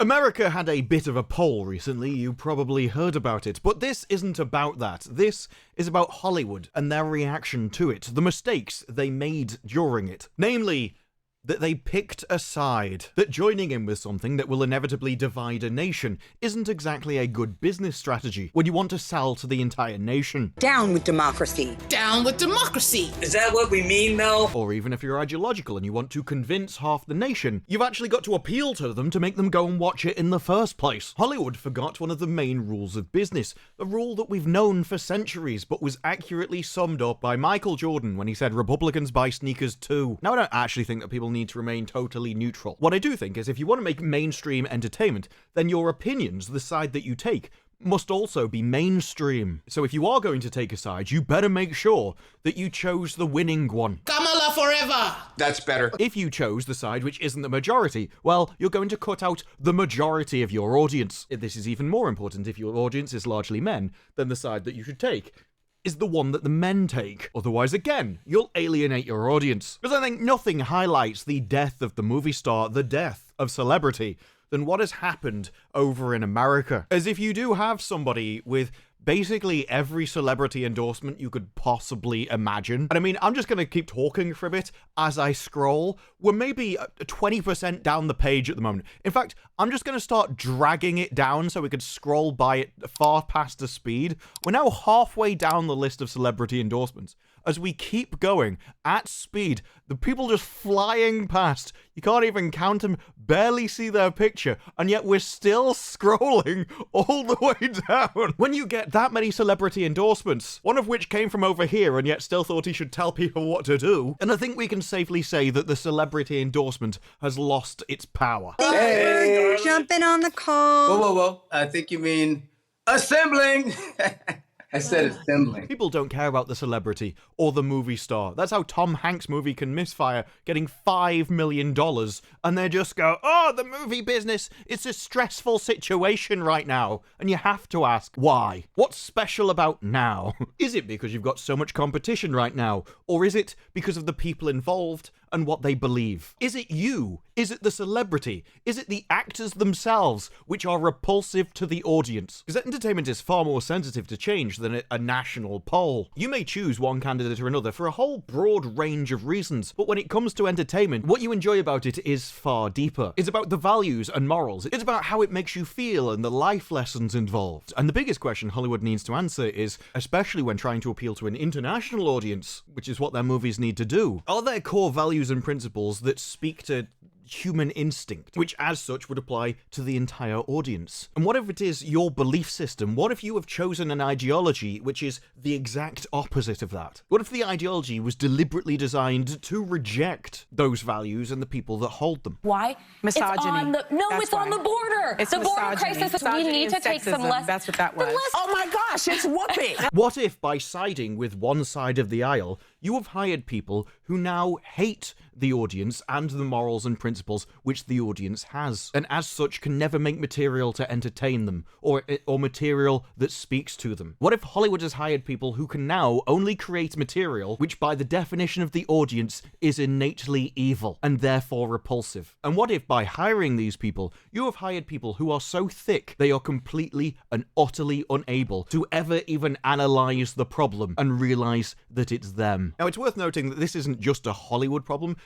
America had a bit of a poll recently, you probably heard about it, but this isn't about that. This is about Hollywood and their reaction to it, the mistakes they made during it. Namely, that they picked a side, that joining in with something that will inevitably divide a nation isn't exactly a good business strategy when you want to sell to the entire nation. Down with democracy. Down with democracy. Is that what we mean, Mel? Or even if you're ideological and you want to convince half the nation, you've actually got to appeal to them to make them go and watch it in the first place. Hollywood forgot one of the main rules of business, a rule that we've known for centuries but was accurately summed up by Michael Jordan when he said Republicans buy sneakers too. Now, I don't actually think that people need to remain totally neutral. What I do think is if you want to make mainstream entertainment, then your opinions, the side that you take, must also be mainstream. So if you are going to take a side, you better make sure that you chose the winning one. Kamala forever! That's better. If you chose the side which isn't the majority, well, you're going to cut out the majority of your audience. This is even more important if your audience is largely men, then the side that you should take is the one that the men take. Otherwise, again, you'll alienate your audience. Because I think nothing highlights the death of the movie star, the death of celebrity, than what has happened over in America. As if you do have somebody with basically every celebrity endorsement you could possibly imagine. And I mean, I'm just going to keep talking for a bit as I scroll. We're maybe 20% down the page at the moment. In fact, I'm just going to start dragging it down so we could scroll by it far past the speed. We're now halfway down the list of celebrity endorsements. As we keep going at speed, the people just flying past, you can't even count them, barely see their picture, and yet we're still scrolling all the way down. When you get that many celebrity endorsements, one of which came from over here and yet still thought he should tell people what to do, and I think we can safely say that the celebrity endorsement has lost its power. Hey, jumping on the call. Whoa. I think you mean assembling. I said assembling. People don't care about the celebrity or the movie star. That's how Tom Hanks' movie can misfire, getting $5 million, and they just go, oh, the movie business, it's a stressful situation right now. And you have to ask, why? What's special about now? Is it because you've got so much competition right now? Or is it because of the people involved and what they believe? Is it you? Is it the celebrity? Is it the actors themselves which are repulsive to the audience? Because entertainment is far more sensitive to change than a national poll. You may choose one candidate or another for a whole broad range of reasons, but when it comes to entertainment, what you enjoy about it is far deeper. It's about the values and morals. It's about how it makes you feel and the life lessons involved. And the biggest question Hollywood needs to answer is, especially when trying to appeal to an international audience, which is what their movies need to do, are there core values and principles that speak to human instinct, which as such would apply to the entire audience? And what if it is your belief system? What if you have chosen an ideology which is the exact opposite of that? What if the ideology was deliberately designed to reject those values and the people that hold them? Why? Misogyny. It's on the border. It's the border misogyny. crisis. We Misogyny need to and take some sexism. less. That's what that was. Oh my gosh, it's whooping. What if by siding with one side of the aisle, you have hired people who now hate the audience and the morals and principles which the audience has, and as such can never make material to entertain them, or material that speaks to them? What if Hollywood has hired people who can now only create material which by the definition of the audience is innately evil and therefore repulsive? And what if by hiring these people, you have hired people who are so thick they are completely and utterly unable to ever even analyze the problem and realize that it's them? Now, it's worth noting that this isn't just a Hollywood problem.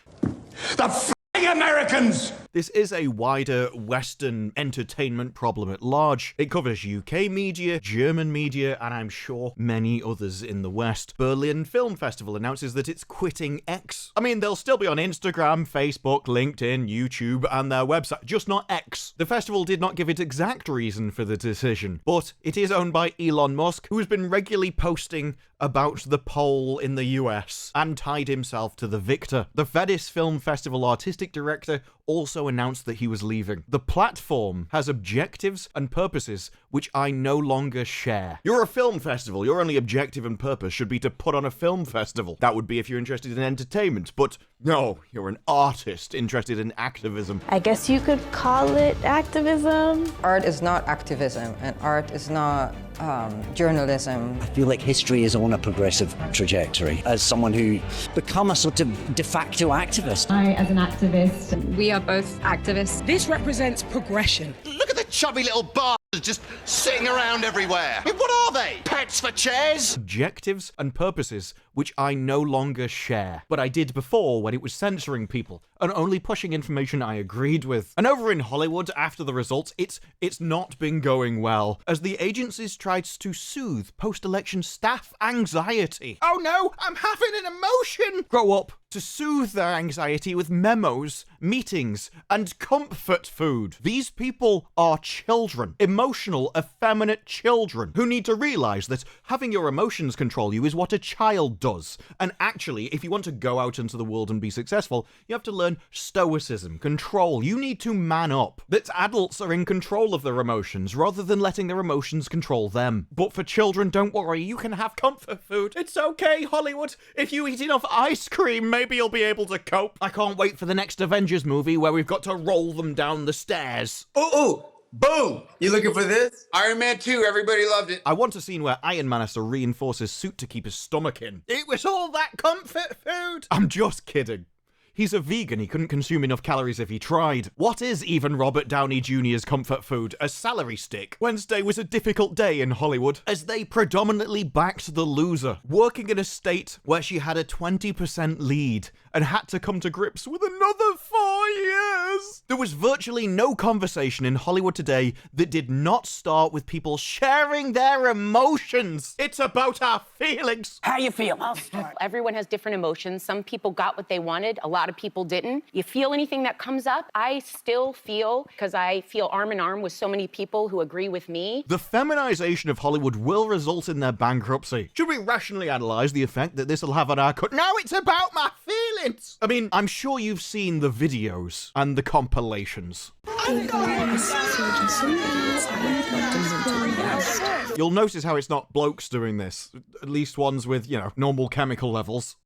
The f***ing Americans! This is a wider Western entertainment problem at large. It covers UK media, German media, and I'm sure many others in the West. Berlin Film Festival announces that it's quitting X. I mean, they'll still be on Instagram, Facebook, LinkedIn, YouTube, and their website, just not X. The festival did not give its exact reason for the decision, but it is owned by Elon Musk, who has been regularly posting about the poll in the US and tied himself to the victor. The Venice Film Festival artistic director also announced that he was leaving. The platform has objectives and purposes which I no longer share. You're a film festival. Your only objective and purpose should be to put on a film festival. That would be if you're interested in entertainment, but no, you're an artist interested in activism. I guess you could call it activism. Art is not activism, and art is not journalism. I feel like history is on a progressive trajectory. As someone who become a sort of de facto activist. I, as an activist, we are both activists. This represents progression. Look at the chubby little bastards just sitting around everywhere. I mean, what are they? Pets for chairs? Objectives and purposes which I no longer share. But I did before when it was censoring people and only pushing information I agreed with. And over in Hollywood, after the results, it's not been going well, as the agencies tried to soothe post-election staff anxiety. Oh no, I'm having an emotion! Grow up. To soothe their anxiety with memos, meetings, and comfort food. These people are children. Emotional, effeminate children who need to realize that having your emotions control you is what a child does. And actually, if you want to go out into the world and be successful, you have to learn stoicism, control. You need to man up. That adults are in control of their emotions rather than letting their emotions control them. But for children, don't worry, you can have comfort food. It's okay, Hollywood. If you eat enough ice cream, maybe you'll be able to cope. I can't wait for the next Avengers movie where we've got to roll them down the stairs. Ooh, boom! You looking for this? Iron Man 2, everybody loved it. I want a scene where Iron Man has to reinforce his suit to keep his stomach in. It was all that comfort food. I'm just kidding. He's a vegan, he couldn't consume enough calories if he tried. What is even Robert Downey Jr.'s comfort food? A celery stick? Wednesday was a difficult day in Hollywood, as they predominantly backed the loser, working in a state where she had a 20% lead and had to come to grips with another 4 years. There was virtually no conversation in Hollywood today that did not start with people sharing their emotions. It's about our feelings. How you feel? Everyone has different emotions. Some people got what they wanted. A lot of people didn't. You feel anything that comes up? I still feel, because I feel arm in arm with so many people who agree with me. The feminization of Hollywood will result in their bankruptcy. Should we rationally analyze the effect that this will have on our No, it's about my feelings. I mean, I'm sure you've seen the videos and the compilations. You'll notice how it's not blokes doing this, at least ones with, normal chemical levels.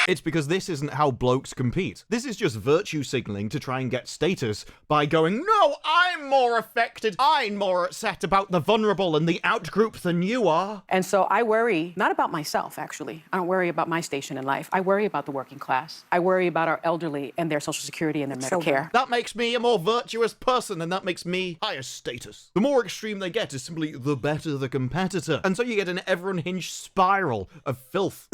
It's because this isn't how blokes compete. This is just virtue signaling to try and get status by going, no, I'm more affected, I'm more upset about the vulnerable and the outgroup than you are. And so I worry, not about myself, actually. I don't worry about my station in life. I worry about the working class. I worry about our elderly and their Social Security and their Medicare. That makes me a more virtuous person, and that makes me higher status. The more extreme they get is simply the better the competitor. And so you get an ever-unhinged spiral of filth.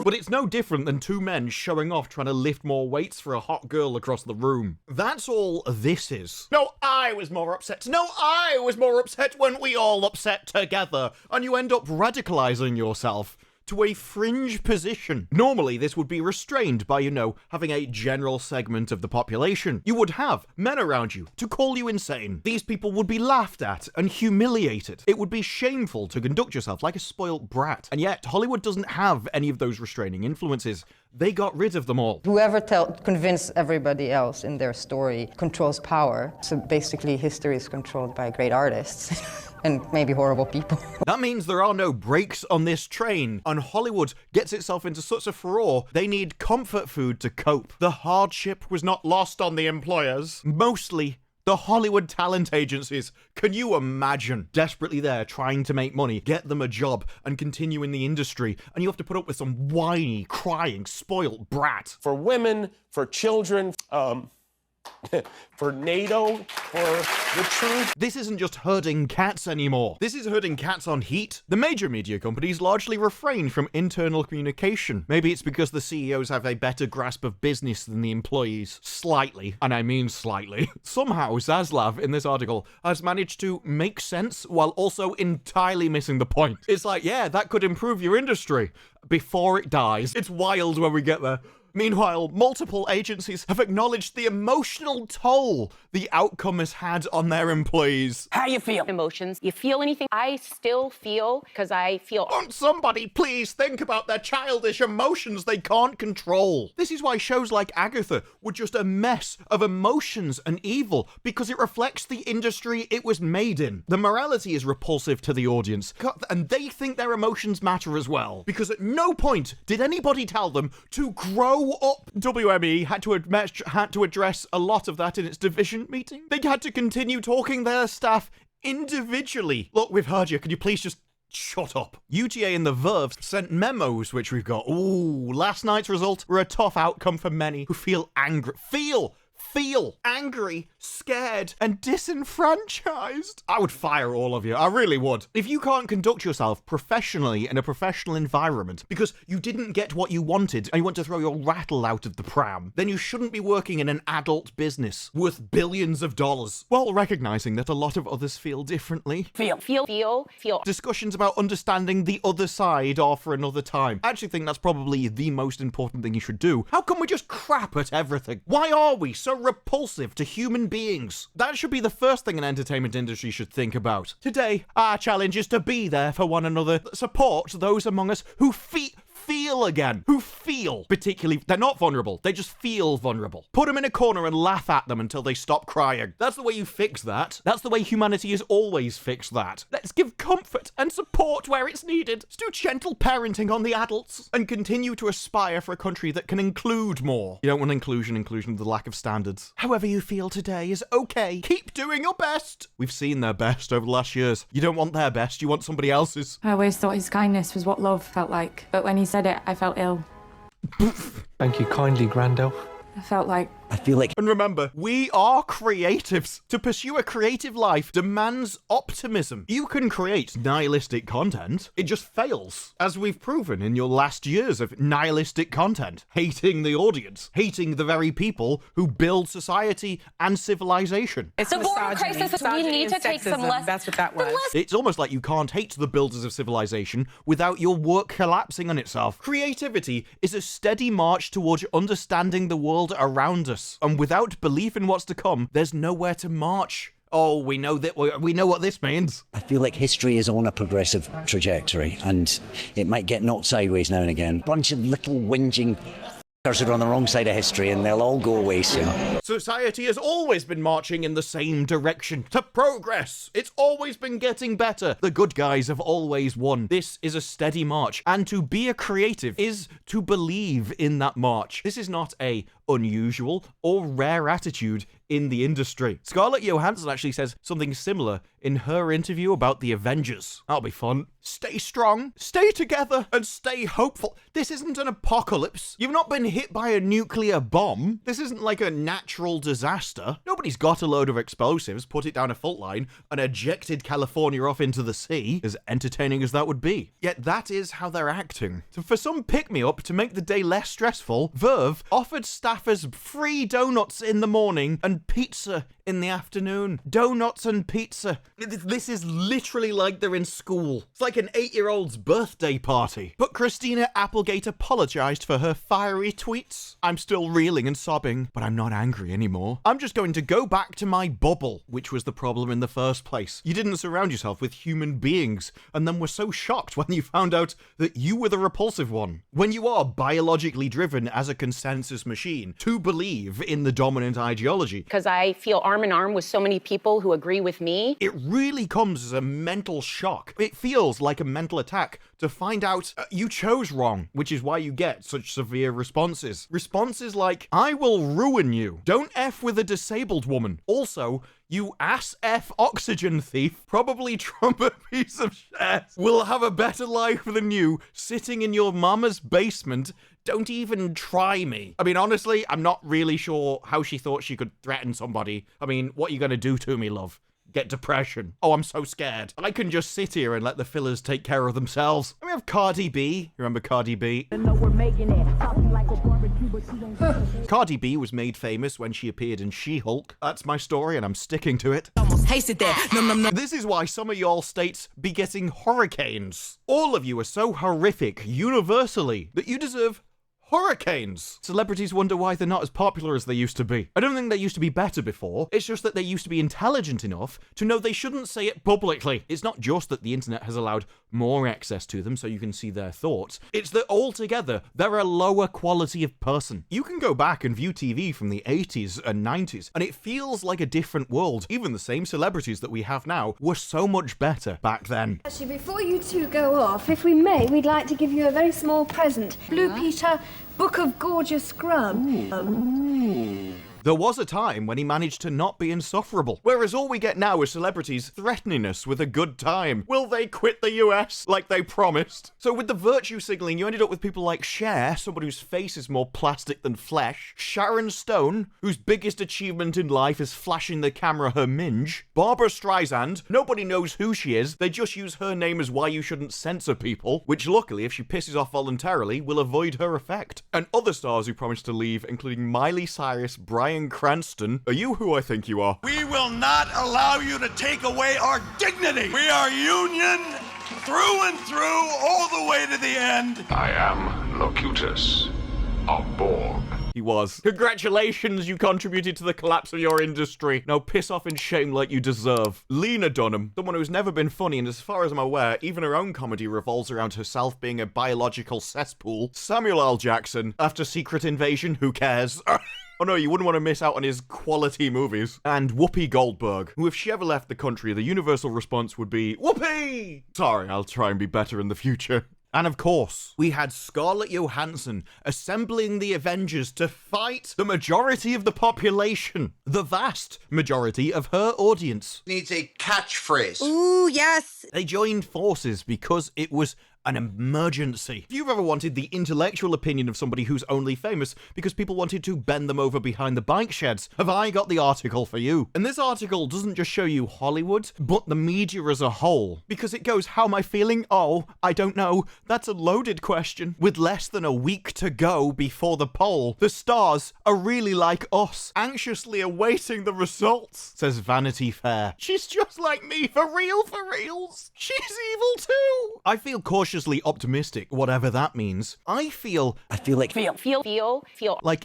But it's no different than two men showing off trying to lift more weights for a hot girl across the room. That's all this is. No, I was more upset. No, I was more upset when we all upset together. And you end up radicalizing yourself to a fringe position. Normally, this would be restrained by, having a general segment of the population. You would have men around you to call you insane. These people would be laughed at and humiliated. It would be shameful to conduct yourself like a spoilt brat. And yet, Hollywood doesn't have any of those restraining influences. They got rid of them all. Whoever convince everybody else in their story controls power. So basically, history is controlled by great artists. And maybe horrible people. That means there are no brakes on this train, and Hollywood gets itself into such a furore, they need comfort food to cope. The hardship was not lost on the employers. Mostly the Hollywood talent agencies. Can you imagine? Desperately there, trying to make money, get them a job, and continue in the industry, and you have to put up with some whiny, crying, spoiled brat. For women, for children, for NATO, for the truth. This isn't just herding cats anymore. This is herding cats on heat. The major media companies largely refrain from internal communication. Maybe it's because the CEOs have a better grasp of business than the employees. Slightly. And I mean slightly. Somehow, Zaslav, in this article, has managed to make sense while also entirely missing the point. It's like, yeah, that could improve your industry before it dies. It's wild when we get there. Meanwhile, multiple agencies have acknowledged the emotional toll the outcome has had on their employees. How you feel? Emotions. You feel anything? I still feel, because I feel... Won't somebody please think about their childish emotions they can't control? This is why shows like Agatha were just a mess of emotions and evil, because it reflects the industry it was made in. The morality is repulsive to the audience, and they think their emotions matter as well, because at no point did anybody tell them to grow up. WME had to address a lot of that in its division meeting. They had to continue talking their staff individually. Look, we've heard you. Can you please just Shut up. UTA and the Verve sent memos, which we've got. Ooh, last night's result were a tough outcome for many who feel angry. Feel angry, scared, and disenfranchised. I would fire all of you. I really would. If you can't conduct yourself professionally in a professional environment because you didn't get what you wanted and you want to throw your rattle out of the pram, then you shouldn't be working in an adult business worth billions of dollars, while recognizing that a lot of others feel differently. Feel. Discussions about understanding the other side are for another time. I actually think that's probably the most important thing you should do. How come we just crap at everything? Why are we so repulsive to human beings? That should be the first thing an entertainment industry should think about. Today, our challenge is to be there for one another, support those among us who feel again. Who feel particularly, they're not vulnerable, they just feel vulnerable. Put them in a corner and laugh at them until they stop crying. That's the way you fix that. That's the way humanity has always fixed that. Let's give comfort and support where it's needed. Let's do gentle parenting on the adults and continue to aspire for a country that can include more. You don't want inclusion with the lack of standards. However you feel today is okay. Keep doing your best. We've seen their best over the last years. You don't want their best, you want somebody else's. I always thought his kindness was what love felt like, but when he said it, I felt ill. Thank you kindly, Grandel. I felt like... I feel like... And remember, we are creatives. To pursue a creative life demands optimism. You can create nihilistic content. It just fails, as we've proven in your last years of nihilistic content. Hating the audience. Hating the very people who build society and civilization. It's the border crisis. We need to take some lessons. That's what that was. It's almost like you can't hate the builders of civilization without your work collapsing on itself. Creativity is a steady march towards understanding the world around us. And without belief in what's to come, there's nowhere to march. Oh, we know what this means. I feel like history is on a progressive trajectory, and it might get knocked sideways now and again. Bunch of little whinging are on the wrong side of history, and they'll all go away soon. Society has always been marching in the same direction, to progress. It's always been getting better. The good guys have always won. This is a steady march, and to be a creative is to believe in that march. This is not a unusual or rare attitude in the industry. Scarlett Johansson actually says something similar in her interview about the Avengers. That'll be fun. Stay strong, stay together, and stay hopeful. This isn't an apocalypse. You've not been hit by a nuclear bomb. This isn't like a natural disaster. Nobody's got a load of explosives, put it down a fault line, and ejected California off into the sea, as entertaining as that would be. Yet that is how they're acting. So for some pick-me-up to make the day less stressful, Verve offered staffers free donuts in the morning and pizza in the afternoon. Donuts and pizza. This is literally like they're in school. It's like an 8-year-old's birthday party. But Christina Applegate apologized for her fiery tweets. I'm still reeling and sobbing, but I'm not angry anymore. I'm just going to go back to my bubble, which was the problem in the first place. You didn't surround yourself with human beings, and then were so shocked when you found out that you were the repulsive one. When you are biologically driven as a consensus machine to believe in the dominant ideology, Because I feel arm in arm with so many people who agree with me. it really comes as a mental shock. It feels like a mental attack to find out you chose wrong, which is why you get such severe responses. Responses like, I will ruin you. Don't F with a disabled woman. Also, you ass-F oxygen thief, probably Trump a piece of shit, will have a better life than you sitting in your mama's basement. Don't even try me. I mean, honestly, I'm not really sure how she thought she could threaten somebody. I mean, what are you gonna do to me, love? Get depression. Oh, I'm so scared. I can just sit here and let the fillers take care of themselves. And we have Cardi B. Remember Cardi B? Cardi B was made famous when she appeared in She-Hulk. That's my story and I'm sticking to it. This is why some of y'all states be getting hurricanes. All of you are so horrific universally that you deserve hurricanes. Celebrities wonder why they're not as popular as they used to be. I don't think they used to be better before. It's just that they used to be intelligent enough to know they shouldn't say it publicly. It's not just that the internet has allowed more access to them so you can see their thoughts. It's that altogether, they're a lower quality of person. You can go back and view TV from the 80s and 90s, and it feels like a different world. Even the same celebrities that we have now were so much better back then. Actually, before you two go off, if we may, we'd like to give you a very small present. Blue Peter Book of Gorgeous Scrub. There was a time when he managed to not be insufferable. Whereas all we get now is celebrities threatening us with a good time. Will they quit the US like they promised? So with the virtue signaling, you ended up with people like Cher, somebody whose face is more plastic than flesh, Sharon Stone, whose biggest achievement in life is flashing the camera her minge, Barbara Streisand, nobody knows who she is, they just use her name as why you shouldn't censor people, which luckily, if she pisses off voluntarily, will avoid her effect. And other stars who promised to leave, including Miley Cyrus, Bryan Cranston. Are you who I think you are? We will not allow you to take away our dignity. We are union through and through, all the way to the end. I am Locutus of Borg. He was. Congratulations, you contributed to the collapse of your industry. Now piss off in shame like you deserve. Lena Dunham, someone who's never been funny, and as far as I'm aware, even her own comedy revolves around herself being a biological cesspool. Samuel L. Jackson, after Secret Invasion, who cares? Oh no, you wouldn't want to miss out on his quality movies. And Whoopi Goldberg, who if she ever left the country, the universal response would be, Whoopi! Sorry, I'll try and be better in the future. And of course, we had Scarlett Johansson assembling the Avengers to fight the majority of the population. The vast majority of her audience. Needs a catchphrase. Ooh, yes. They joined forces because it was an emergency. If you've ever wanted the intellectual opinion of somebody who's only famous because people wanted to bend them over behind the bike sheds, have I got the article for you. And this article doesn't just show you Hollywood, but the media as a whole. Because it goes, how am I feeling? Oh, I don't know. That's a loaded question. With less than a week to go before the poll, the stars are really like us, anxiously awaiting the results, says Vanity Fair. She's just like me, for real, for reals. She's evil too. I feel cautiously optimistic, whatever that means. I feel like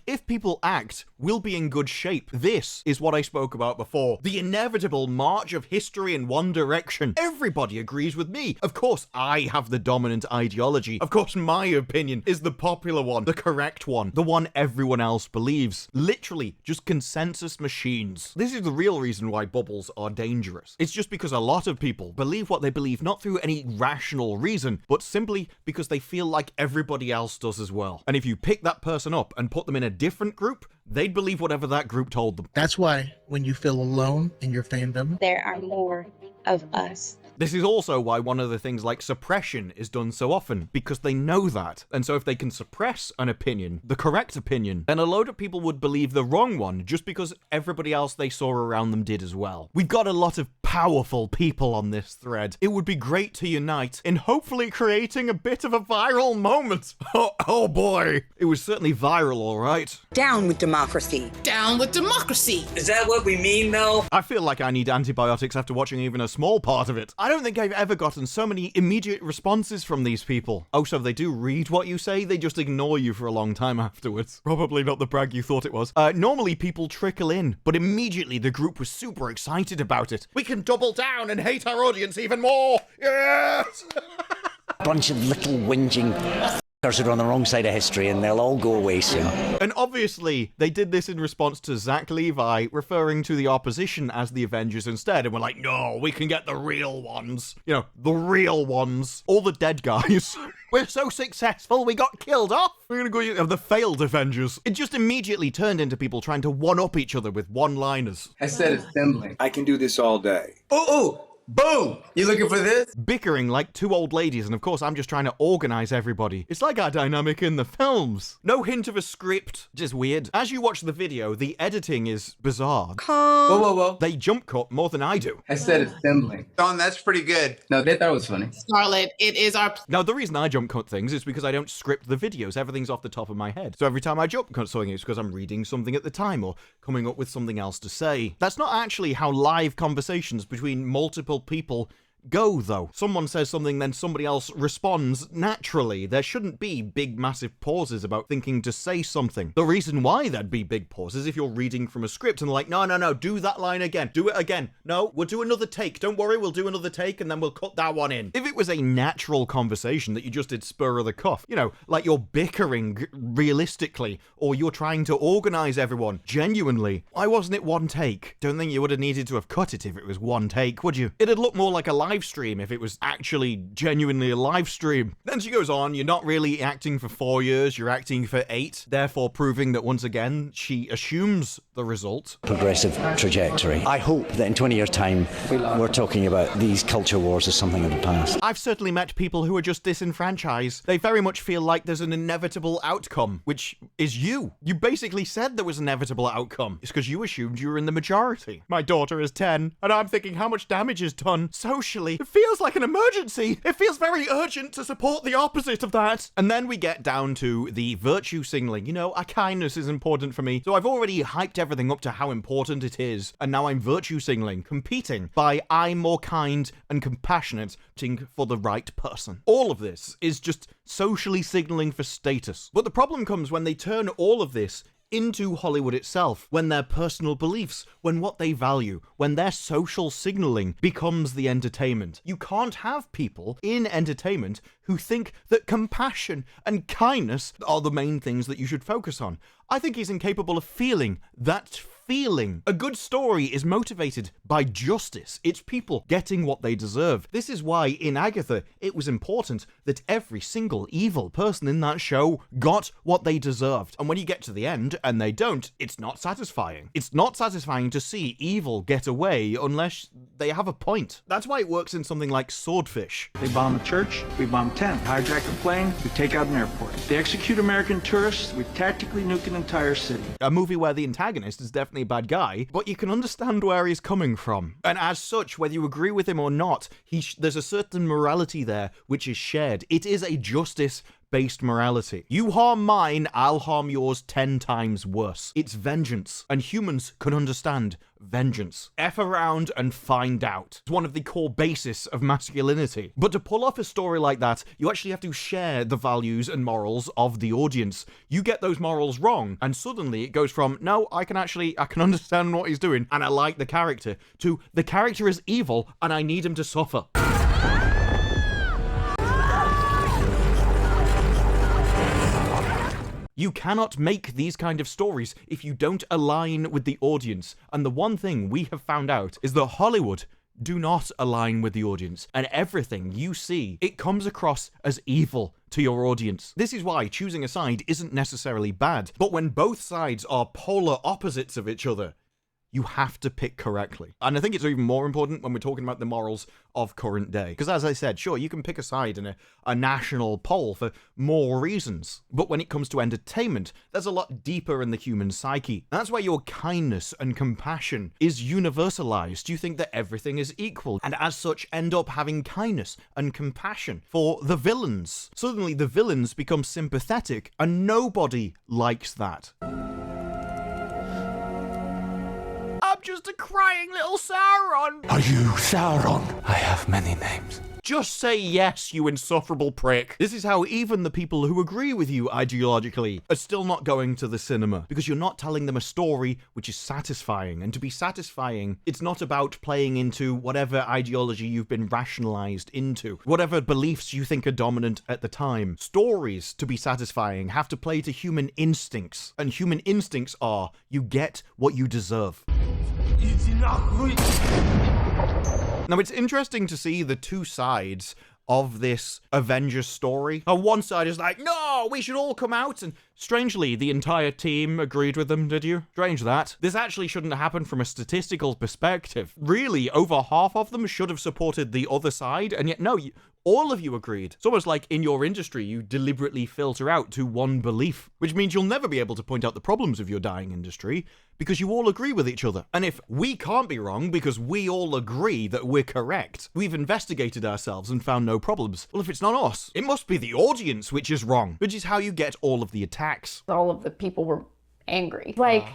if people act, we'll be in good shape. This is what I spoke about before. The inevitable march of history in one direction. Everybody agrees with me. Of course, I have the dominant ideology. Of course, my opinion is the popular one, the correct one, the one everyone else believes. Literally, just consensus machines. This is the real reason why bubbles are dangerous. It's just because a lot of people believe what they believe not through any rational reason, but simply because they feel like everybody else does as well. And if you pick that person up and put them in a different group, they'd believe whatever that group told them. That's why when you feel alone in your fandom, There are more of us. This is also why one of the things like suppression is done so often, because they know that. And so if they can suppress an opinion, the correct opinion, then a load of people would believe the wrong one just because everybody else they saw around them did as well. We've got a lot of powerful people on this thread. It would be great to unite in hopefully creating a bit of a viral moment. Oh boy. It was certainly viral, all right. Down with democracy. Down with democracy. is that what we mean though? I feel like I need antibiotics after watching even a small part of it. I don't think I've ever gotten so many immediate responses from these people. Oh, so they do read what you say, they just ignore you for a long time afterwards. Probably not the brag you thought it was. Normally people trickle in, but immediately the group was super excited about it. We can double down and hate our audience even more! Yes! Bunch of little whinging who are on the wrong side of history, and they'll all go away soon. And obviously, they did this in response to Zach Levi referring to the opposition as the Avengers instead, and we're like, no, we can get the real ones. You know, the real ones. All the dead guys. We're so successful, we got killed off. We're gonna go the failed Avengers. It just immediately turned into people trying to one-up each other with one-liners. I said assembling. I can do this all day. Oh, boom! You looking for this? Bickering like two old ladies, and of course I'm just trying to organize everybody. It's like our dynamic in the films. No hint of a script, just weird. As you watch the video, the editing is bizarre. Whoa. They jump cut more than I do. I said assembling. Don, that's pretty good. No, they thought it was funny. Scarlett, it is our... Now, the reason I jump cut things is because I don't script the videos. Everything's off the top of my head. So every time I jump cut something, it's because I'm reading something at the time or coming up with something else to say. That's not actually how live conversations between multiple people go, though. Someone says something, then somebody else responds naturally. There shouldn't be big, massive pauses about thinking to say something. The reason why there'd be big pauses if you're reading from a script and like, no, do that line again. Do it again. No, we'll do another take. Don't worry, we'll do another take and then we'll cut that one in. If it was a natural conversation that you just did spur of the cuff, you know, like you're bickering realistically, or you're trying to organize everyone genuinely, why wasn't it one take? Don't think you would have needed to have cut it if it was one take, would you? It'd look more like a live live stream if it was actually genuinely a live stream. Then she goes on, you're not really acting for 4 years, you're acting for 8, therefore proving that once again, she assumes the result. Progressive trajectory. I hope that in 20 years' time, we're talking about these culture wars as something of the past. I've certainly met people who are just disenfranchised. They very much feel like there's an inevitable outcome, which is you. You basically said there was an inevitable outcome. It's because you assumed you were in the majority. My daughter is 10, and I'm thinking how much damage is done socially. It feels like an emergency. It feels very urgent to support the opposite of that. And then we get down to the virtue signaling. You know, a kindness is important for me. So I've already hyped everything up to how important it is, and now I'm virtue signaling, competing by I'm more kind and compassionate for the right person. All of this is just socially signaling for status. But the problem comes when they turn all of this into Hollywood itself, when their personal beliefs, when what they value, when their social signaling becomes the entertainment. You can't have people in entertainment who think that compassion and kindness are the main things that you should focus on. I think he's incapable of feeling that feeling. A good story is motivated by justice. It's people getting what they deserve. This is why in Agatha it was important that every single evil person in that show got what they deserved. And when you get to the end and they don't, it's not satisfying. It's not satisfying to see evil get away unless they have a point. That's why it works in something like Swordfish. They bomb a church, we bomb 10. Hijack a plane, we take out an airport. They execute American tourists, we tactically nuke an entire city. A movie where the antagonist is definitely a bad guy, but you can understand where he's coming from. And as such, whether you agree with him or not, there's a certain morality there which is shared. It is a justice-based morality. You harm mine, I'll harm yours 10 times worse. It's vengeance, and humans can understand vengeance. F around and find out. It's one of the core bases of masculinity. But to pull off a story like that, you actually have to share the values and morals of the audience. You get those morals wrong, and suddenly it goes from, no, I can understand what he's doing, and I like the character, to the character is evil, and I need him to suffer. You cannot make these kind of stories if you don't align with the audience. And the one thing we have found out is that Hollywood do not align with the audience. And everything you see, it comes across as evil to your audience. This is why choosing a side isn't necessarily bad. But when both sides are polar opposites of each other, you have to pick correctly. And I think it's even more important when we're talking about the morals of current day. Because as I said, sure, you can pick a side in a national poll for more reasons. But when it comes to entertainment, there's a lot deeper in the human psyche. That's why your kindness and compassion is universalized. You think that everything is equal, and as such end up having kindness and compassion for the villains. Suddenly the villains become sympathetic, and nobody likes that. I'm just a crying little Sauron. Are you Sauron? I have many names. Just say yes, you insufferable prick. This is how even the people who agree with you ideologically are still not going to the cinema, because you're not telling them a story which is satisfying. And to be satisfying, it's not about playing into whatever ideology you've been rationalized into, whatever beliefs you think are dominant at the time. Stories, to be satisfying, have to play to human instincts. And human instincts are, you get what you deserve. Now, it's interesting to see the two sides of this Avengers story. On one side is like, no, we should all come out, and strangely, the entire team agreed with them, did you? Strange that. This actually shouldn't happen from a statistical perspective. Really, over half of them should have supported the other side, and yet, no, all of you agreed. It's almost like in your industry, you deliberately filter out to one belief, which means you'll never be able to point out the problems of your dying industry because you all agree with each other. And if we can't be wrong because we all agree that we're correct, we've investigated ourselves and found no problems. Well, if it's not us, it must be the audience which is wrong, which is how you get all of the attacks. All of the people were angry. Like,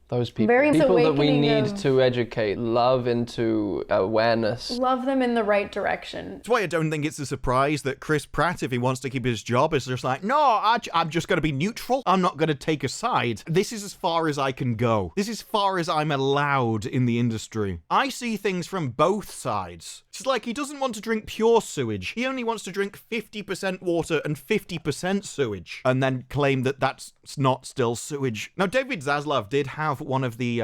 those people. Very People that we awakening need them. to educate, love into awareness. love them in the right direction. That's why I don't think it's a surprise that Chris Pratt, if he wants to keep his job, is just like, no, I'm just going to be neutral. I'm not going to take a side. This is as far as I can go. This is as far as I'm allowed in the industry. I see things from both sides. It's like he doesn't want to drink pure sewage. He only wants to drink 50% water and 50% sewage, and then claim that that's not still sewage. Now, David Zaslav did have have one of the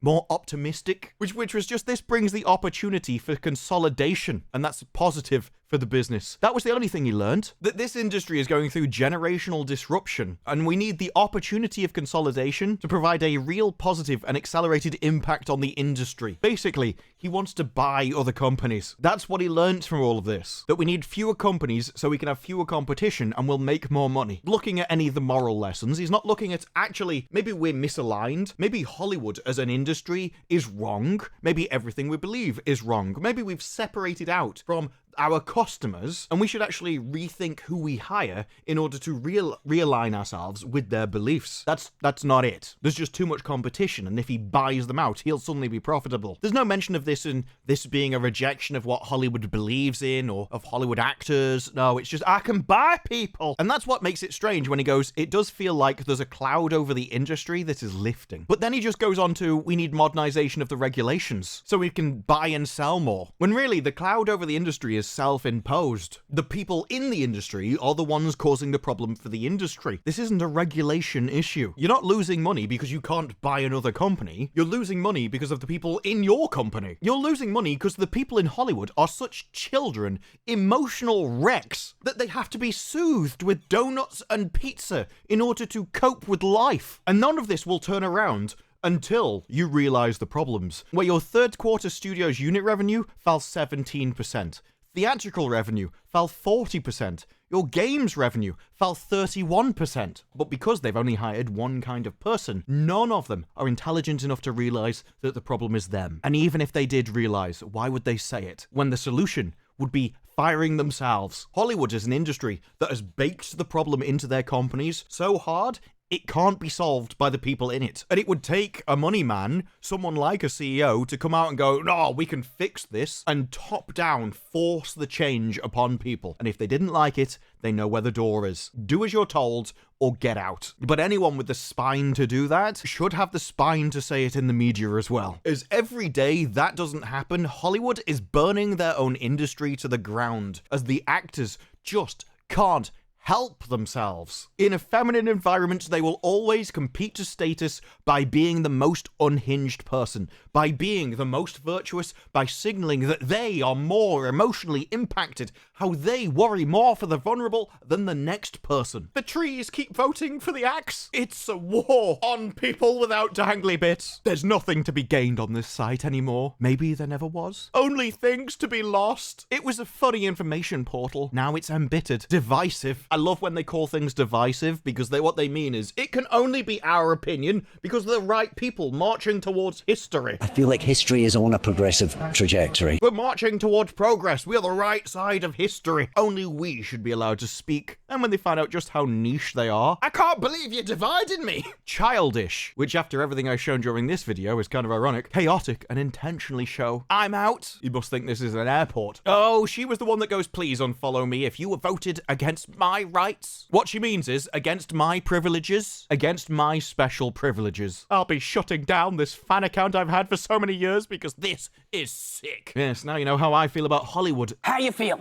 more optimistic, which was just, this brings the opportunity for consolidation, and that's positive for the business. That was the only thing he learned. That this industry is going through generational disruption, and we need the opportunity of consolidation to provide a real positive and accelerated impact on the industry. Basically, he wants to buy other companies. That's what he learned from all of this. That we need fewer companies so we can have fewer competition and we'll make more money. Looking at any of the moral lessons, he's not looking at, actually, maybe we're misaligned. Maybe Hollywood as an industry is wrong. Maybe everything we believe is wrong. Maybe we've separated out from our customers, and we should actually rethink who we hire in order to realign ourselves with their beliefs. That's not it. There's just too much competition, and if he buys them out, he'll suddenly be profitable. There's no mention of this in this being a rejection of what Hollywood believes in or of Hollywood actors. No, it's just, I can buy people. And that's what makes it strange when he goes, it does feel like there's a cloud over the industry that is lifting. But then he just goes on to, we need modernization of the regulations so we can buy and sell more. When really the cloud over the industry is self-imposed. The people in the industry are the ones causing the problem for the industry. This isn't a regulation issue. You're not losing money because you can't buy another company. You're losing money because of the people in your company. You're losing money because the people in Hollywood are such children, emotional wrecks, that they have to be soothed with donuts and pizza in order to cope with life. And none of this will turn around until you realize the problems. Where your third quarter studio's unit revenue fell 17%. Theatrical revenue fell 40%. Your games revenue fell 31%. But because they've only hired one kind of person, none of them are intelligent enough to realize that the problem is them. And even if they did realize, why would they say it when the solution would be firing themselves? Hollywood is an industry that has baked the problem into their companies so hard, it can't be solved by the people in it. And it would take a money man, someone like a CEO, to come out and go, no, we can fix this, and top down force the change upon people. And if they didn't like it, they know where the door is. Do as you're told, or get out. But anyone with the spine to do that should have the spine to say it in the media as well. As every day that doesn't happen, Hollywood is burning their own industry to the ground, as the actors just can't help themselves. In a feminine environment, they will always compete to status by being the most unhinged person, by being the most virtuous, by signaling that they are more emotionally impacted, how they worry more for the vulnerable than the next person. The trees keep voting for the axe. It's a war on people without dangly bits. There's nothing to be gained on this site anymore. Maybe there never was. Only things to be lost. It was a funny information portal. Now it's embittered, divisive. I love when they call things divisive, because what they mean is it can only be our opinion because they're the right people marching towards history. I feel like history is on a progressive trajectory. We're marching towards progress. We are the right side of history. Only we should be allowed to speak. And when they find out just how niche they are, I can't believe you're dividing me. Childish, which after everything I've shown during this video is kind of ironic. Chaotic and intentionally show. I'm out. You must think this is an airport. Oh, she was the one that goes, please unfollow me if you were voted against my rights. What she means is against my privileges, against my special privileges. I'll be shutting down this fan account I've had for so many years because this is sick. Yes, now you know how I feel about Hollywood. How you feel?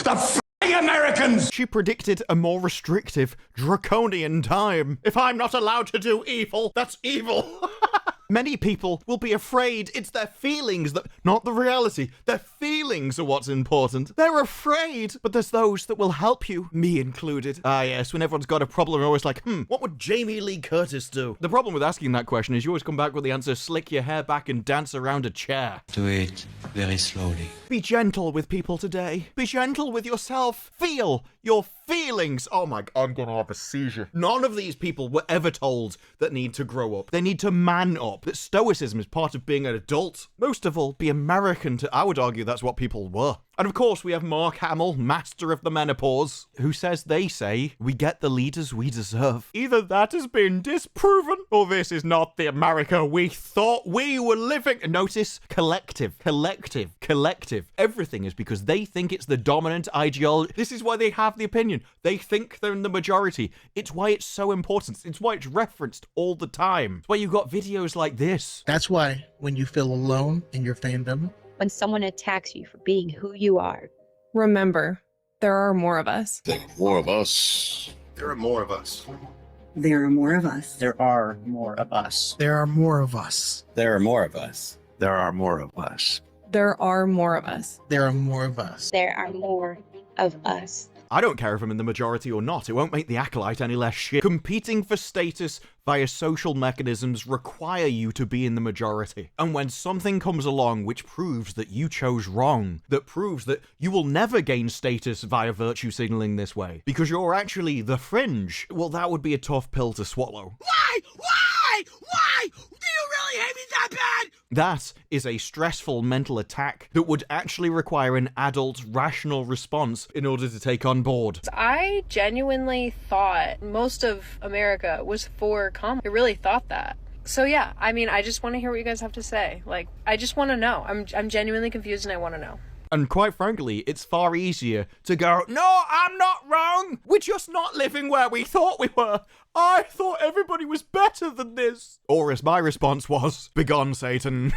The f***ing Americans! She predicted a more restrictive, draconian time. If I'm not allowed to do evil, that's evil. Many people will be afraid. It's their feelings that, not the reality. Their feelings are what's important. They're afraid. But there's those that will help you, me included. Ah, yes, when everyone's got a problem, you're always like, what would Jamie Lee Curtis do? The problem with asking that question is you always come back with the answer, slick your hair back and dance around a chair. Do it very slowly. Be gentle with people today. Be gentle with yourself. Feel your feelings. Oh my God, I'm gonna have a seizure. None of these people were ever told that need to grow up. They need to man up. That stoicism is part of being an adult. Most of all, be American. I would argue that's what people were. And of course, we have Mark Hamill, master of the menopause, who says they say we get the leaders we deserve. Either that has been disproven, or this is not the America we thought we were living. Notice collective, collective, collective. Everything is because they think it's the dominant ideology. This is why they have the opinion. They think they're in the majority. It's why it's so important. It's why it's referenced all the time. It's why you've got videos like this. That's why when you feel alone in your fandom, When someone attacks you for being who you are, Remember, there are more of us. More of us. There are more of us. There are more of us. There are more of us. There are more of us. There are more of us. There are more of us. There are more of us. There are more of us. There are more of us. I don't care if I'm in the majority or not, it won't make the acolyte any less shit. Competing for status via social mechanisms require you to be in the majority. And when something comes along which proves that you chose wrong, that proves that you will never gain status via virtue signaling this way, because you're actually the fringe, well, that would be a tough pill to swallow. Why? Why? Why? Do you really hate me that bad? That is a stressful mental attack that would actually require an adult, rational response in order to take on board. I genuinely thought most of America was for Kamala. I really thought that. So yeah, I mean, I just want to hear what you guys have to say. Like, I just want to know. I'm genuinely confused and I want to know. And quite frankly, it's far easier to go, no, I'm not wrong. We're just not living where we thought we were. I thought everybody was better than this. Or as my response was, begone, Satan.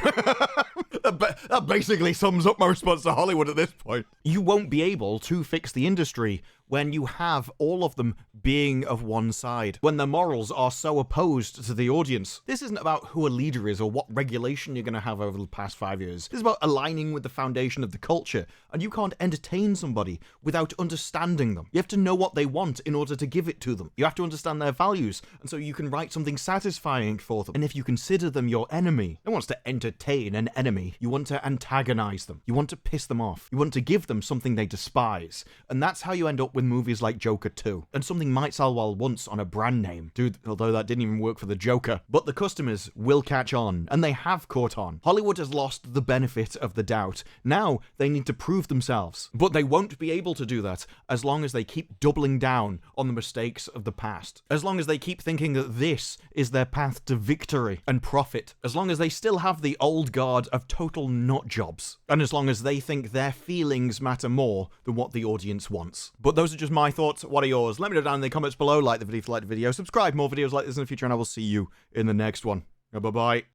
That basically sums up my response to Hollywood at this point. You won't be able to fix the industry when you have all of them being of one side, when their morals are so opposed to the audience. This isn't about who a leader is or what regulation you're going to have over the past 5 years. This is about aligning with the foundation of the culture, and you can't entertain somebody without understanding them. You have to know what they want in order to give it to them. You have to understand their values, and so you can write something satisfying for them. And if you consider them your enemy, no one wants to entertain an enemy. You want to antagonize them. You want to piss them off. You want to give them something they despise. And that's how you end up with movies like Joker 2. And something might sell well once on a brand name. Dude, although that didn't even work for the Joker. But the customers will catch on, and they have caught on. Hollywood has lost the benefit of the doubt. Now they need to prove themselves. But they won't be able to do that as long as they keep doubling down on the mistakes of the past. As long as they keep thinking that this is their path to victory and profit. As long as they still have the old guard of total nut jobs. And as long as they think their feelings matter more than what the audience wants. But those are just my thoughts. What are yours? Let me know down in the comments below. Like the video if you like the video. Subscribe, more videos like this in the future, and I will see you in the next one. Bye-bye.